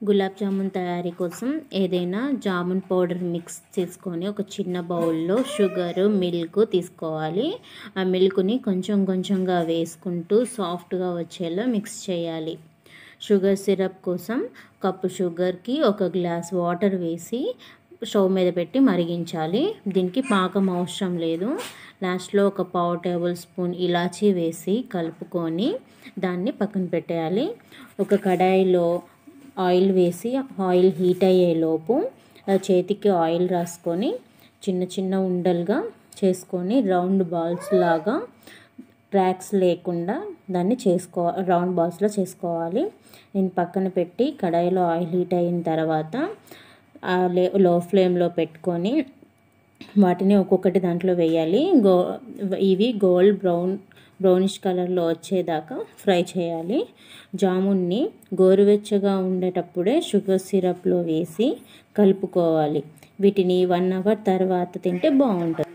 గులాబ్ జామున్ తయారీ కోసం ఏదైనా జామున్ పౌడర్ మిక్స్ చేసుకొని ఒక చిన్న బౌల్లో షుగర్ మిల్క్ తీసుకోవాలి. ఆ మిల్క్ని కొంచెం కొంచెంగా వేసుకుంటూ సాఫ్ట్గా వచ్చేలా మిక్స్ చేయాలి. షుగర్ సిరప్ కోసం కప్పు షుగర్కి 1 గ్లాస్ వాటర్ వేసి స్టవ్ మీద పెట్టి మరిగించాలి. దీనికి పాకం అవసరం లేదు. లాస్ట్లో 1 పావు టేబుల్ స్పూన్ ఇలాచీ వేసి కలుపుకొని దాన్ని పక్కన పెట్టేయాలి. ఒక కడాయిలో ఆయిల్ వేసి ఆయిల్ హీట్ అయ్యేలోపు చేతికి ఆయిల్ రాసుకొని చిన్న చిన్న ఉండలుగా చేసుకొని రౌండ్ బాల్స్ లాగా ట్రాక్స్ లేకుండా దాన్ని రౌండ్ బాల్స్లో చేసుకోవాలి. నేను పక్కన పెట్టి కడాయిలో ఆయిల్ హీట్ అయిన తర్వాత లో ఫ్లేమ్లో పెట్టుకొని వాటిని ఒక్కొక్కటి దాంట్లో వేయాలి. ఇవి గోల్డ్ బ్రౌనిష్ కలర్లో వచ్చేదాకా ఫ్రై చేయాలి. జామున్ని గోరువెచ్చగా ఉండేటప్పుడే షుగర్ సిరప్లో వేసి కలుపుకోవాలి. వీటిని 1 అవర్ తర్వాత తింటే బాగుంటుంది.